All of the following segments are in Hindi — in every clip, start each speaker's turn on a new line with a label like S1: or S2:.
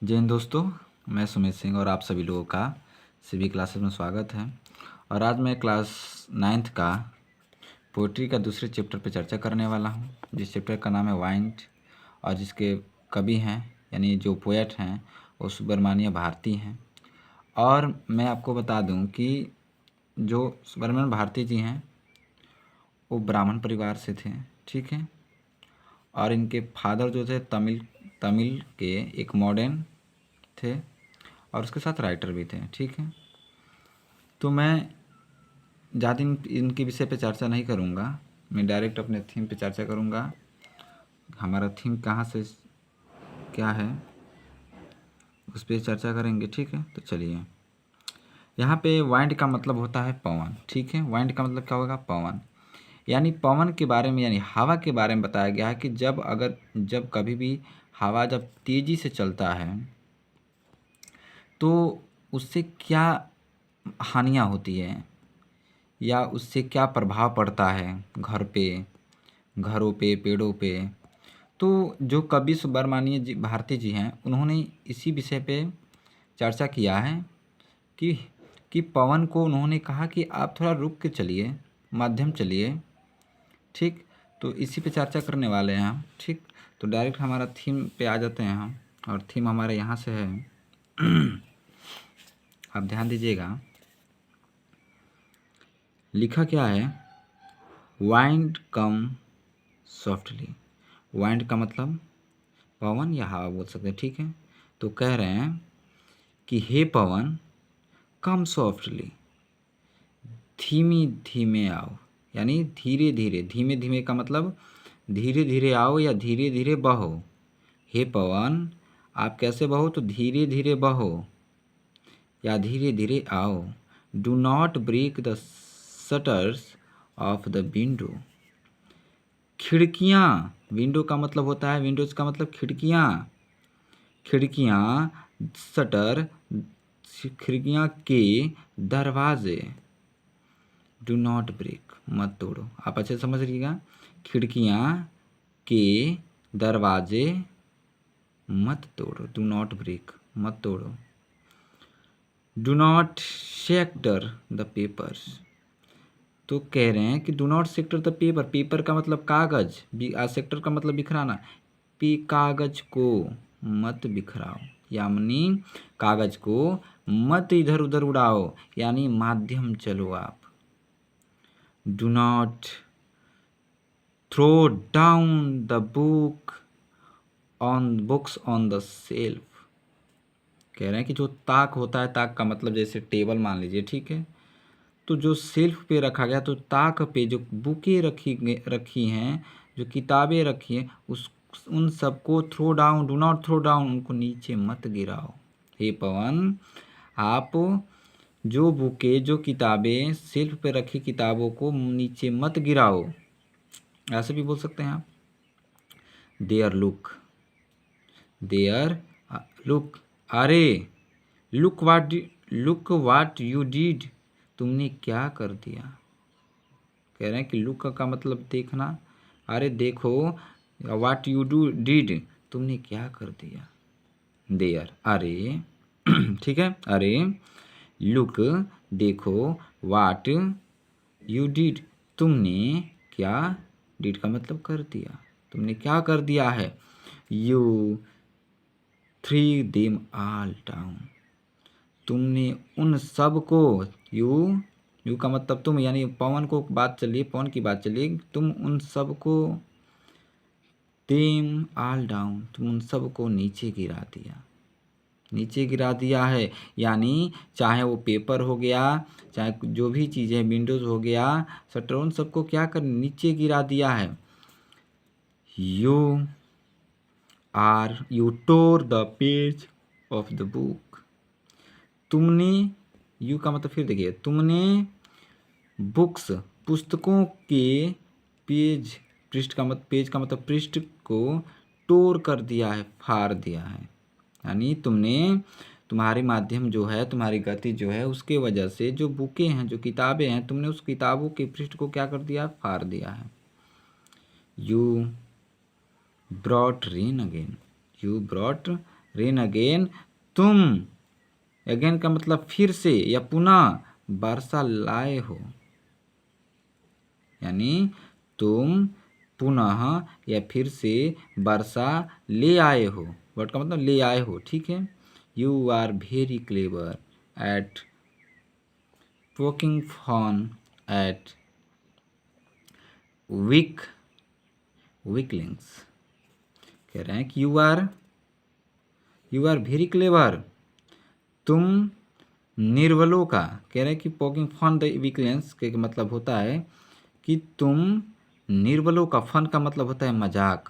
S1: जय हिंद दोस्तों, मैं सुमित सिंह और आप सभी लोगों का सभी क्लासेस में स्वागत है। और आज मैं क्लास 9th का पोइट्री का दूसरे चैप्टर पर चर्चा करने वाला हूं, जिस चैप्टर का नाम है वाइंड और जिसके कवि हैं यानी जो पोएट हैं वो सुब्रमण्य भारती हैं। और मैं आपको बता दूं कि जो सुब्रमण्य भारती जी हैं वो ब्राह्मण परिवार से थे, ठीक है। और इनके फादर जो थे तमिल के एक मॉडर्न थे और उसके साथ राइटर भी थे, ठीक है। तो मैं ज़्यादा इनके विषय पे चर्चा नहीं करूँगा, मैं डायरेक्ट अपने थीम पे चर्चा करूँगा। हमारा थीम कहाँ से क्या है उस पर चर्चा करेंगे, ठीक है। तो चलिए, यहाँ पे वाइंड का मतलब होता है पवन, ठीक है। वाइंड का मतलब क्या होगा? पवन। यानी पवन के बारे में यानी हवा के बारे में बताया गया है कि जब कभी भी हवा जब तेज़ी से चलता है तो उससे क्या हानियाँ होती है या उससे क्या प्रभाव पड़ता है घरों पे, पेड़ों पे। तो जो कवि सुब्रमण्य जी भारती जी हैं उन्होंने इसी विषय पे चर्चा किया है कि पवन को उन्होंने कहा कि आप थोड़ा रुक के चलिए, मध्यम चलिए, ठीक। तो इसी पे चर्चा करने वाले हैं हम, ठीक। तो डायरेक्ट हमारा थीम पे आ जाते हैं हम, और थीम हमारे यहाँ से है आप ध्यान दीजिएगा, लिखा क्या है? वाइंड कम सॉफ्टली। वाइंड का मतलब पवन या हवा बोल सकते हैं, ठीक है। तो कह रहे हैं कि हे पवन कम सॉफ्टली, धीमे धीमे आओ, यानी धीरे धीरे। धीमे धीमे का मतलब धीरे धीरे आओ या धीरे धीरे बहो। हे पवन आप कैसे बहो? तो धीरे धीरे बहो या धीरे धीरे आओ। Do not break the shutters of the window. खिड़कियाँ, विंडो का मतलब होता है, विंडोज का मतलब खिड़कियाँ। खिड़कियाँ, शटर, खिड़कियाँ के दरवाजे। डू नॉट ब्रेक, मत तोड़ो। आप अच्छे से समझ लीजिएगा, खिड़कियाँ के दरवाजे मत तोड़ो। डू नॉट ब्रेक, मत तोड़ो। Do not scatter the papers. तो कह रहे हैं कि do not scatter the paper. Paper का मतलब कागज, सेक्टर का मतलब बिखराना। कागज को मत बिखराओ, यानी कागज को मत इधर उधर उड़ाओ, यानी माध्यम चलो आप। Do not throw down the books on the shelf. कह रहे हैं कि जो ताक होता है, ताक का मतलब जैसे टेबल मान लीजिए, ठीक है। तो जो सेल्फ पे रखा गया, तो ताक पे जो बुकें रखी हैं, जो किताबें रखी हैं, उन सबको throw down, do not throw down, उनको नीचे मत गिराओ। हे पवन आप जो बुकें, जो किताबें, सेल्फ पे रखी किताबों को नीचे मत गिराओ। ऐसे भी बोल सकते हैं आप। देयर लुक, अरे लुक वाट यू डिड, तुमने क्या कर दिया। कह रहे हैं कि लुक का मतलब देखना, अरे देखो, वाट यू डिड, तुमने क्या कर दिया। देयर, अरे ठीक है, अरे लुक देखो, वाट यू डिड, तुमने क्या, डिड का मतलब कर दिया, तुमने क्या कर दिया है। You three them all down, तुमने उन सब को, यू का मतलब तुम, यानी पवन को बात चलिए, पवन की बात चलिए, तुम उन सब को, देम ऑल डाउन, तुम उन सब को नीचे गिरा दिया। नीचे गिरा दिया है यानी चाहे वो पेपर हो गया, चाहे जो भी चीज़ें, विंडोज़ हो गया, शटर, उन सबको क्या कर नीचे गिरा दिया है। You tore the page of the book, तुमने, यू का मतलब फिर देखिए, तुमने बुक्स, पुस्तकों के पेज का मतलब पृष्ठ को तोड़ कर दिया है, फाड़ दिया है। यानी तुमने, तुम्हारे माध्यम जो है, तुम्हारी गति जो है, उसके वजह से जो बुकें हैं, जो किताबें हैं, तुमने उस किताबों के पृष्ठ को क्या कर दिया, फाड़ दिया है। You brought rain again, you brought rain again, तुम, अगेन का मतलब फिर से या पुनः, वर्षा लाए हो, यानी तुम पुनः या फिर से वर्षा ले आए हो। वर्ड का मतलब ले आए हो, ठीक है। You are very clever at poking fun at weaklings. कह रहे हैं कि यू आर वेरी क्लेवर, तुम निर्बलों का, कह रहे हैं कि पोकिंग फन द वीकलिंग्स के मतलब होता है कि तुम निर्बलों का, फन का मतलब होता है मजाक,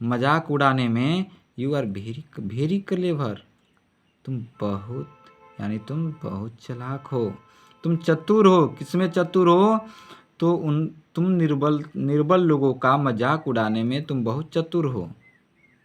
S1: मजाक उड़ाने में यू आर वेरी क्लेवर, तुम बहुत, यानी तुम बहुत चालाक हो, तुम चतुर हो। किसमें चतुर हो? तो तुम निर्बल लोगों का मजाक उड़ाने में तुम बहुत चतुर हो।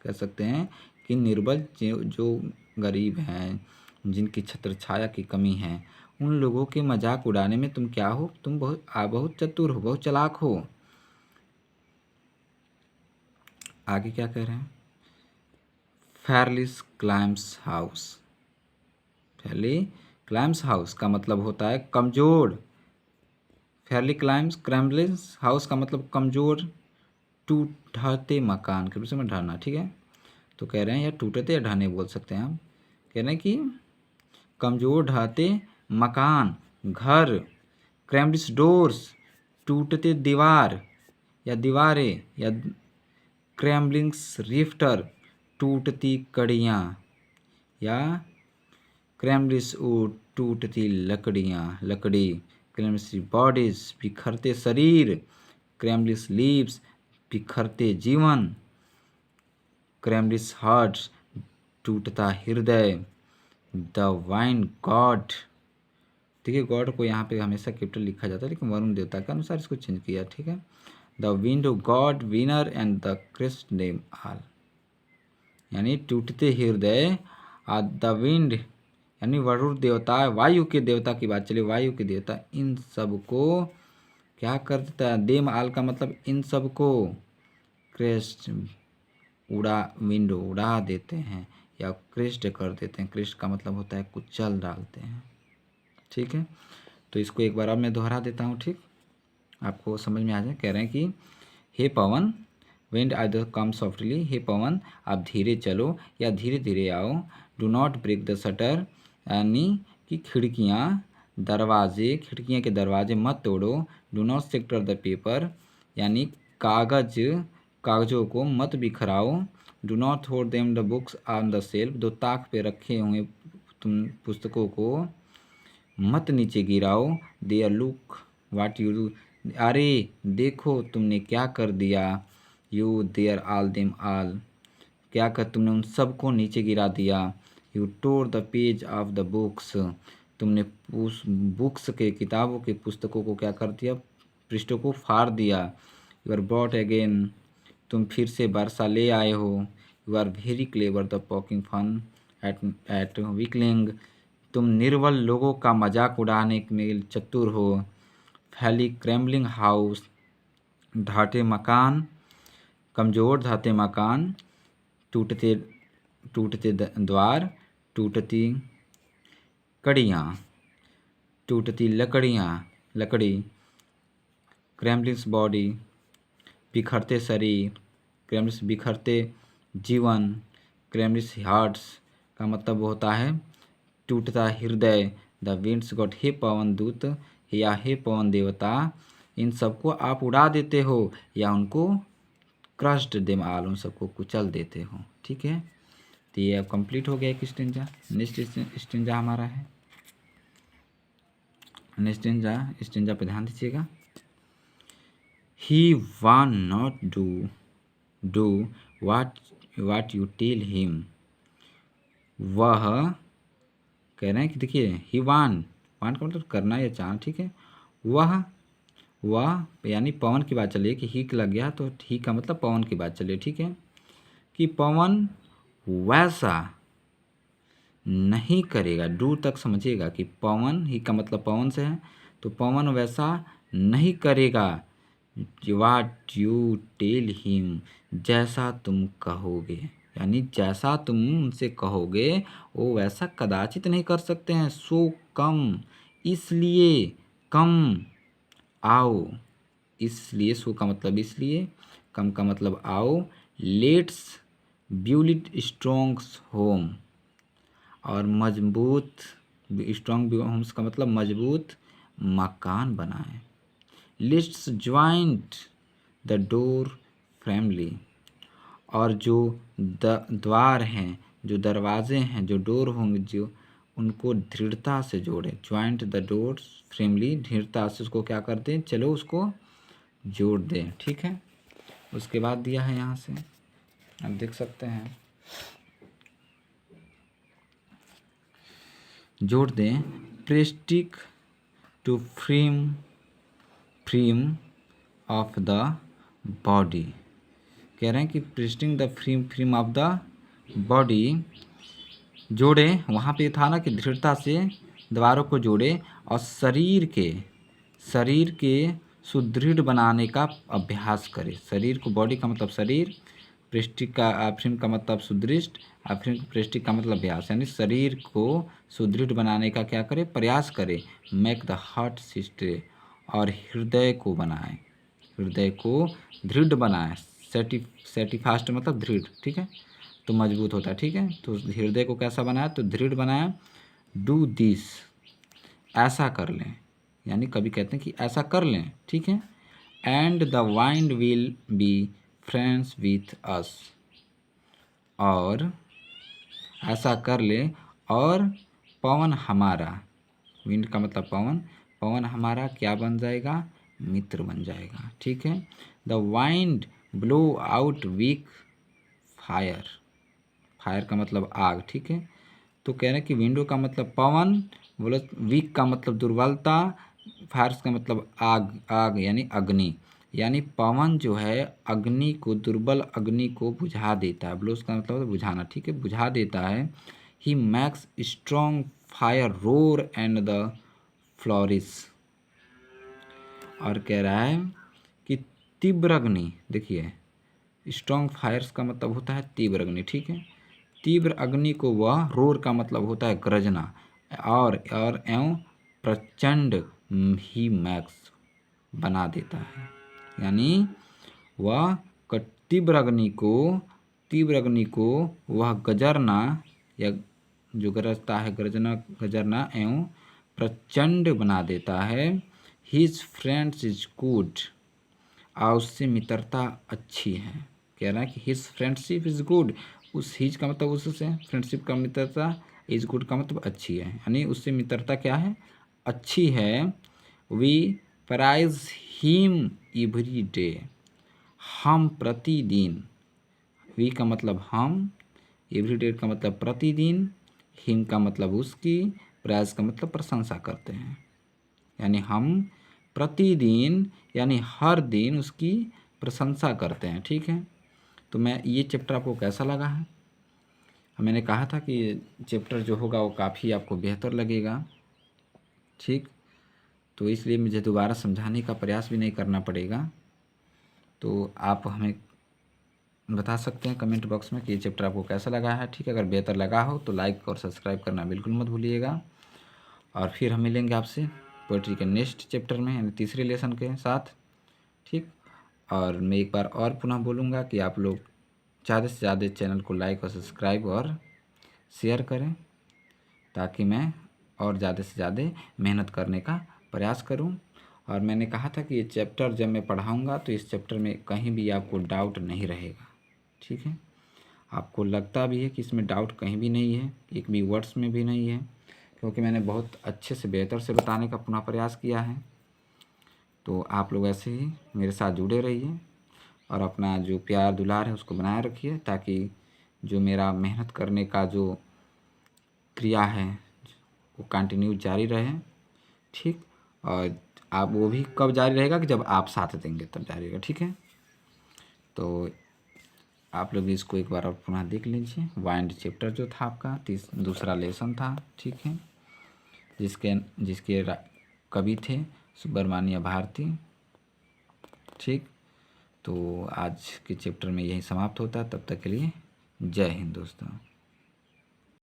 S1: कह सकते हैं कि निर्बल जो गरीब हैं, जिनकी छत्र छाया की कमी है, उन लोगों के मजाक उड़ाने में तुम क्या हो? तुम बहुत चतुर हो, बहुत चालाक हो। आगे क्या कह रहे हैं? Fairless climbs house. Fairly climbs house का मतलब होता है कमजोर। फेयरली क्रैम्बलिस हाउस का मतलब कमजोर, ढहते मकान के रूप में ढहना, ठीक है। तो कह रहे हैं या टूटते या ढहने बोल सकते हैं हम। कह रहे हैं कि कमजोर ढहते मकान, घर, क्रैम्बलिस डोर्स, टूटते दीवार या दीवारें, या क्रैम्बलिंग्स रिफ्टर, टूटती कड़ियाँ, या क्रैम्बलिस वुड, टूटती लकड़ी, क्रैम्बलिस बॉडीज, बिखरते शरीर, क्रैम्बलिस लीव्स, बिखरते जीवन, क्रैम्बलिस हार्ट्स, टूटता हृदय, द वाइन गॉड। देखिए गॉड को यहाँ पे हमेशा कैपिटल लिखा जाता है, लेकिन वरुण देवता के अनुसार इसको चेंज किया, ठीक है। The wind god winnows and the crushes them all, यानी टूटते हृदय, द विंड यानी वरुण देवता, वायु के देवता की बात चले, वायु के देवता, इन सब को क्या कर देता है? देम आल का मतलब इन सब को, क्रेस्ट विंड उड़ा देते हैं या क्रिस्ट कर देते हैं। क्रिस्ट का मतलब होता है कुचल डालते हैं, ठीक है। तो इसको एक बार अब मैं दोहरा देता हूँ, ठीक, आपको समझ में आ जाए। कह रहे हैं कि हे पवन, विंड आइदर कम सॉफ्टली, हे पवन आप धीरे चलो या धीरे धीरे आओ, do not break the shutter, यानी कि खिड़कियाँ के दरवाजे मत तोड़ो, do not scatter the paper, यानी कागज़ों को मत बिखराओ, do not throw them the books on the shelf, दो ताक पे रखे हुए तुम पुस्तकों को मत नीचे गिराओ, there look what you do, अरे देखो तुमने क्या कर दिया, you there all them all, क्या कर तुमने उन सबको नीचे गिरा दिया, you tore the page of the books, तुमने बुक्स के, किताबों के, पुस्तकों को क्या कर दिया? पृष्ठों को फाड़ दिया। यू आर ब्रॉट अगेन, तुम फिर से वर्षा ले आए हो। You are very clever the poking fun at weakling, तुम निर्बल लोगों का मजाक उड़ाने में चतुर हो। फैली क्रैम्बलिंग हाउस, ढाटे मकान, कमजोर ढाते मकान, टूटते द्वार, टूटती कड़ियाँ, टूटती लकड़ी, क्रैम्बलिंग्स बॉडी, बिखरते शरीर, क्रैम्बलिंग्स बिखरते जीवन, क्रैम्बलिंग्स हार्ट्स का मतलब होता है टूटता हृदय, द विंड्स गॉड, हे पवन दूत या हे पवन देवता, इन सबको आप उड़ा देते हो या उनको क्रश्ड देम ऑल, उन सबको कुचल देते हो, ठीक है। तो ये अब कंप्लीट हो गया एक स्टेंजा। नेक्स्ट स्टेंजा हमारा है, नेक्स्ट स्टेंजा पे ध्यान दीजिएगा। He won not do what you tell him, वह, कह रहे हैं कि देखिए ही वान का मतलब करना या चाहना, ठीक है। वह यानी पवन की बात चलिए कि ही लग गया तो ही का मतलब पवन की बात चलिए, ठीक है। कि पवन वैसा नहीं करेगा, डू तक समझिएगा कि पवन, ही का मतलब पवन से है, तो पवन वैसा नहीं करेगा, वाट यू टेल हिम, जैसा तुम कहोगे यानी जैसा तुम उनसे कहोगे वो वैसा कदाचित नहीं कर सकते हैं। सो कम, इसलिए, कम, आओ, इसलिए, सो का मतलब इसलिए, कम का मतलब आओ, let's build it strong home, और मजबूत, स्ट्रॉन्ग होम्स का मतलब मजबूत मकान बनाएं। Let's joint the door family, और जो द्वार हैं, जो दरवाजे हैं, जो डोर होंगे, जो उनको दृढ़ता से जोड़े। ज्वाइंट द डोर्स फैमिली, दृढ़ता से उसको क्या कर दें, चलो उसको जोड़ दें। ठीक है, उसके बाद दिया है यहाँ से आप देख सकते हैं, जोड़ दें pressing to frame of the body. कह रहे हैं कि pressing the frame of the body, जोड़े, वहाँ पे था ना कि दृढ़ता से दीवारों को जोड़े और शरीर के सुदृढ़ बनाने का अभ्यास करे। शरीर को, बॉडी का मतलब शरीर, प्रेस्टिक का फ्रेम का मतलब सुदृढ़, प्रेस्टिक का मतलब अभ्यास, यानी शरीर को सुदृढ़ बनाने का क्या करे, प्रयास करे। मेक द हार्ट स्टे, और हृदय को बनाए, हृदय को दृढ़ बनाए। सेटिफास्ट मतलब दृढ़, ठीक है, तो मजबूत होता है। ठीक है, तो हृदय को कैसा बनाया, तो दृढ़ बनाया। डू दिस, ऐसा कर लें, यानी कभी कहते हैं कि ऐसा कर लें। ठीक है, and the wind will be friends with us, और ऐसा कर ले और पवन हमारा, विंड का मतलब पवन, पवन हमारा क्या बन जाएगा, मित्र बन जाएगा। ठीक है, the wind blow out weak fire, fire का मतलब आग। ठीक है, तो कह रहे हैं कि विंडो का मतलब पवन, बोले वीक का मतलब दुर्बलता, फायर का मतलब आग, आग यानी अग्नि, यानी पवन जो है अग्नि को, दुर्बल अग्नि को बुझा देता है। ब्लोस का मतलब बुझाना। ठीक है, बुझा देता है। He makes strong fire roar and the flourish, और कह रहा है कि तीव्र अग्नि, देखिए स्ट्रॉन्ग फायर्स का मतलब होता है तीव्र अग्नि। ठीक है, तीव्र अग्नि को वह, रोर का मतलब होता है गरजना, और एवं प्रचंड ही मैक्स बना देता है, यानी वह तीव्र अग्नि को वह गजरना, या जो गरजता है, गजरना एवं प्रचंड बना देता है। हिज फ्रेंड्स इज गुड, और उससे मित्रता अच्छी है। कह रहा है कि हिज फ्रेंडशिप इज गुड, उस हिज का मतलब उससे, फ्रेंडशिप का मित्रता, इज गुड का मतलब अच्छी है, यानी उससे मित्रता क्या है, अच्छी है। We praise him every day, हम प्रतिदिन, वी का मतलब हम, एवरी डे का मतलब प्रतिदिन, हिम का मतलब उसकी, प्राइज का मतलब प्रशंसा करते हैं, यानी हम प्रतिदिन यानी हर दिन उसकी प्रशंसा करते हैं। ठीक है, तो मैं ये चैप्टर आपको कैसा लगा है, मैंने कहा था कि चैप्टर जो होगा वो काफ़ी आपको बेहतर लगेगा। ठीक, तो इसलिए मुझे दोबारा समझाने का प्रयास भी नहीं करना पड़ेगा। तो आप हमें बता सकते हैं कमेंट बॉक्स में कि ये चैप्टर आपको कैसा लगा है। ठीक है, अगर बेहतर लगा हो तो लाइक और सब्सक्राइब करना बिल्कुल मत भूलिएगा। और फिर हम मिलेंगे आपसे पोइट्री के नेक्स्ट चैप्टर में, यानी तीसरे लेसन के साथ। ठीक, और मैं एक बार और पुनः बोलूँगा कि आप लोग ज़्यादा से ज़्यादा चैनल को लाइक और सब्सक्राइब और शेयर करें, ताकि मैं और ज़्यादा से ज़्यादा मेहनत करने का प्रयास करूं। और मैंने कहा था कि ये चैप्टर जब मैं पढ़ाऊंगा तो इस चैप्टर में कहीं भी आपको डाउट नहीं रहेगा। ठीक है, आपको लगता भी है कि इसमें डाउट कहीं भी नहीं है, एक भी वर्ड्स में भी नहीं है, क्योंकि मैंने बहुत अच्छे से बेहतर से बताने का पुनः प्रयास किया है। तो आप लोग ऐसे ही मेरे साथ जुड़े रहिए और अपना जो प्यार दुलार है उसको बनाए रखिए, ताकि जो मेरा मेहनत करने का जो क्रिया है वो कंटिन्यू जारी रहे। ठीक, और आप वो भी कब जारी रहेगा, कि जब आप साथ देंगे तब जारी रहेगा। ठीक है, तो आप लोग इसको एक बार और पुनः देख लीजिए। वाइंड चैप्टर जो था आपका दूसरा लेसन था। ठीक है, जिसके कवि थे सुब्रमण्य भारती। ठीक, तो आज के चैप्टर में यही समाप्त होता है। तब तक के लिए जय हिंद दोस्तों।